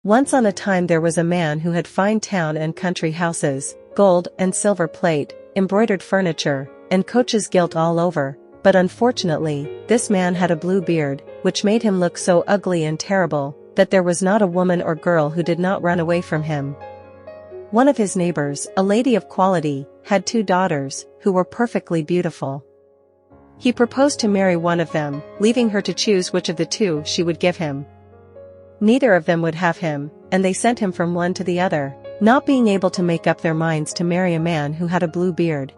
Once on a time there was a man who had fine town and country houses, gold and silver plate, embroidered furniture, and coaches gilt all over, but unfortunately, this man had a blue beard, which made him look so ugly and terrible, that there was not a woman or girl who did not run away from him. One of his neighbors, a lady of quality, had 2 daughters, who were perfectly beautiful. He proposed to marry one of them, leaving her to choose which of the 2 she would give him. Neither of them would have him, and they sent him from one to the other, not being able to make up their minds to marry a man who had a blue beard.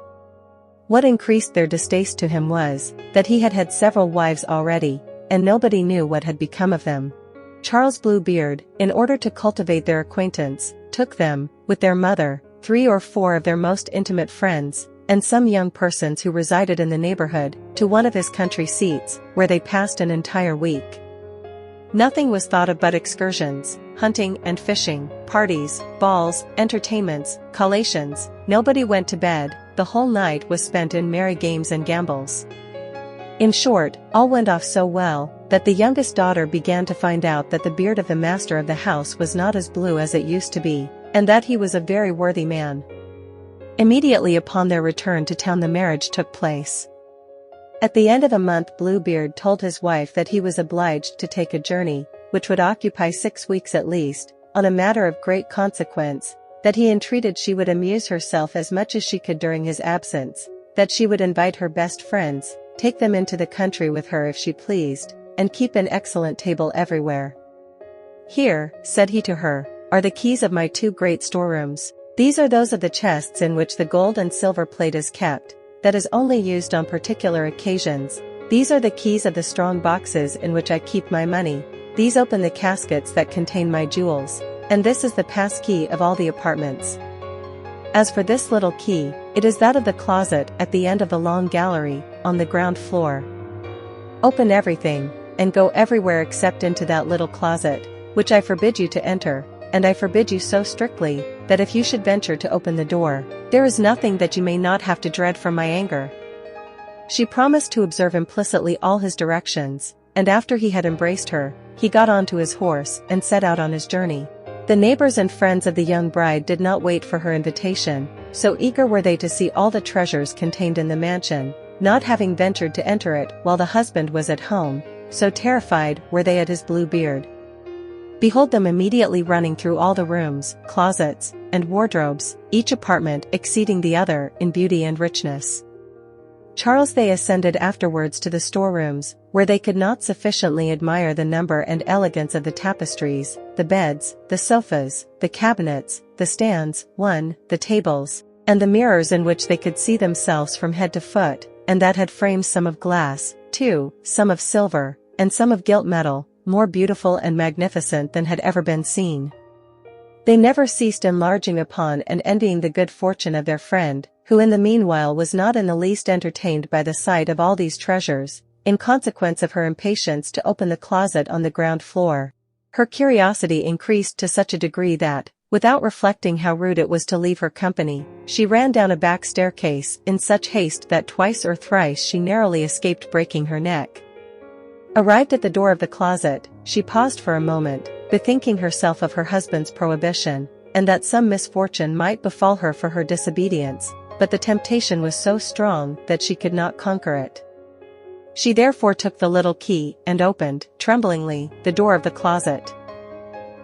What increased their distaste to him was, that he had had several wives already, and nobody knew what had become of them. Charles Bluebeard, in order to cultivate their acquaintance, took them, with their mother, 3 or 4 of their most intimate friends, and some young persons who resided in the neighborhood, to one of his country seats, where they passed an entire week. Nothing was thought of but excursions, hunting and fishing, parties, balls, entertainments, collations. Nobody went to bed. The whole night was spent in merry games and gambols. In short, all went off so well, that the youngest daughter began to find out that the beard of the master of the house was not as blue as it used to be, and that he was a very worthy man. Immediately upon their return to town the marriage took place. At the end of a month Bluebeard told his wife that he was obliged to take a journey, which would occupy 6 weeks at least, on a matter of great consequence, that he entreated she would amuse herself as much as she could during his absence, that she would invite her best friends, take them into the country with her if she pleased, and keep an excellent table everywhere. "Here," said he to her, "are the keys of my 2 great storerooms. These are those of the chests in which the gold and silver plate is kept, that is only used on particular occasions. These are the keys of the strong boxes in which I keep my money. These open the caskets that contain my jewels, and this is the pass key of all the apartments. As for this little key, it is that of the closet at the end of the long gallery, on the ground floor. Open everything, and go everywhere except into that little closet, which I forbid you to enter, and I forbid you so strictly, that if you should venture to open the door, there is nothing that you may not have to dread from my anger." She promised to observe implicitly all his directions, and after he had embraced her, he got onto his horse and set out on his journey. The neighbors and friends of the young bride did not wait for her invitation, so eager were they to see all the treasures contained in the mansion, not having ventured to enter it while the husband was at home, so terrified were they at his blue beard. Behold them immediately running through all the rooms, closets, and wardrobes, each apartment exceeding the other in beauty and richness. Charles they ascended afterwards to the storerooms, where they could not sufficiently admire the number and elegance of the tapestries, the beds, the sofas, the cabinets, the stands, the tables, and the mirrors in which they could see themselves from head to foot, and that had frames some of glass, 2, some of silver, and some of gilt metal, more beautiful and magnificent than had ever been seen. They never ceased enlarging upon and envying the good fortune of their friend, who in the meanwhile was not in the least entertained by the sight of all these treasures, in consequence of her impatience to open the closet on the ground floor. Her curiosity increased to such a degree that, without reflecting how rude it was to leave her company, she ran down a back staircase in such haste that twice or thrice she narrowly escaped breaking her neck. Arrived at the door of the closet, she paused for a moment, bethinking herself of her husband's prohibition, and that some misfortune might befall her for her disobedience, but the temptation was so strong that she could not conquer it. She therefore took the little key and opened, tremblingly, the door of the closet.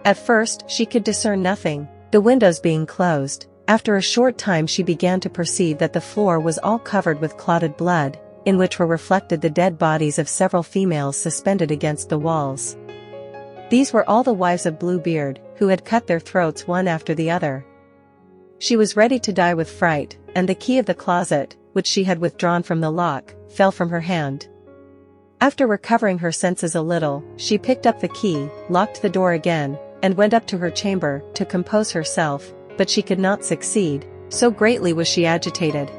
At first she could discern nothing, the windows being closed. After a short time she began to perceive that the floor was all covered with clotted blood, in which were reflected the dead bodies of several females suspended against the walls. These were all the wives of Bluebeard, who had cut their throats one after the other. She was ready to die with fright, and the key of the closet, which she had withdrawn from the lock, fell from her hand. After recovering her senses a little, she picked up the key, locked the door again, and went up to her chamber to compose herself, but she could not succeed, so greatly was she agitated.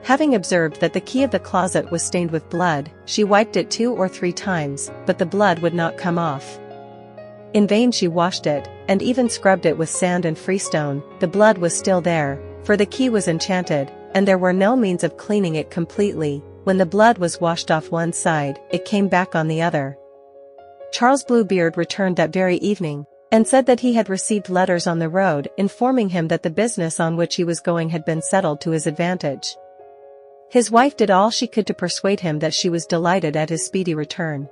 Having observed that the key of the closet was stained with blood, she wiped it 2 or 3 times, but the blood would not come off. In vain she washed it, and even scrubbed it with sand and freestone, the blood was still there, for the key was enchanted, and there were no means of cleaning it completely. When the blood was washed off one side, it came back on the other. Charles Bluebeard returned that very evening, and said that he had received letters on the road informing him that the business on which he was going had been settled to his advantage. His wife did all she could to persuade him that she was delighted at his speedy return.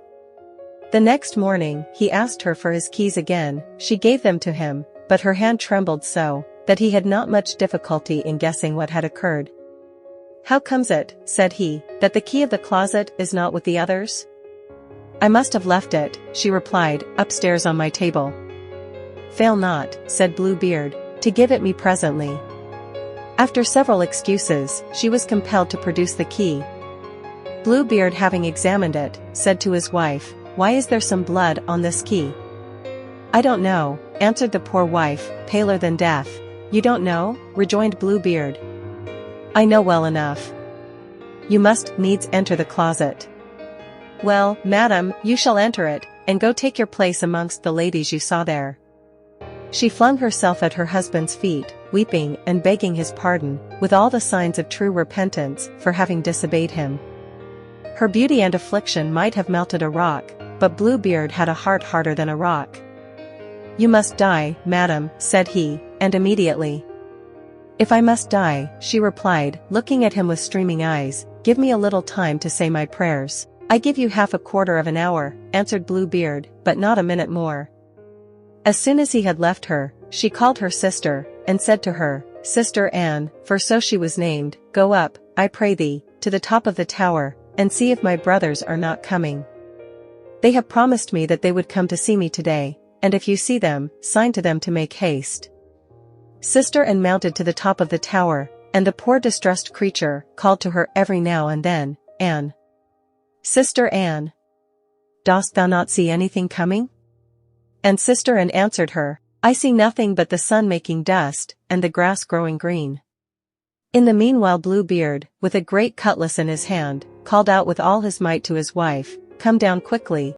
The next morning, he asked her for his keys again. She gave them to him, but her hand trembled so that he had not much difficulty in guessing what had occurred. "How comes it," said he, "that the key of the closet is not with the others?" "I must have left it," she replied, "upstairs on my table." "Fail not," said Bluebeard, "to give it me presently." After several excuses, she was compelled to produce the key. Bluebeard, having examined it, said to his wife, "Why is there some blood on this key?" "I don't know," answered the poor wife, paler than death. "You don't know?" rejoined Bluebeard. "I know well enough. You must needs enter the closet." "Well, madam, you shall enter it, and go take your place amongst the ladies you saw there." She flung herself at her husband's feet, weeping and begging his pardon, with all the signs of true repentance, for having disobeyed him. Her beauty and affliction might have melted a rock, but Bluebeard had a heart harder than a rock. "You must die, madam," said he, and immediately. "If I must die," she replied, looking at him with streaming eyes, "give me a little time to say my prayers." "I give you half a quarter of an hour," answered Bluebeard, "but not a minute more." As soon as he had left her, she called her sister, and said to her, "Sister Anne," for so she was named, "go up, I pray thee, to the top of the tower, and see if my brothers are not coming. They have promised me that they would come to see me today, and if you see them, sign to them to make haste." Sister Anne mounted to the top of the tower, and the poor distressed creature called to her every now and then, "Anne! Sister Anne! Dost thou not see anything coming?" And Sister Anne answered her, "I see nothing but the sun making dust, and the grass growing green." In the meanwhile Bluebeard, with a great cutlass in his hand, called out with all his might to his wife, "Come down quickly,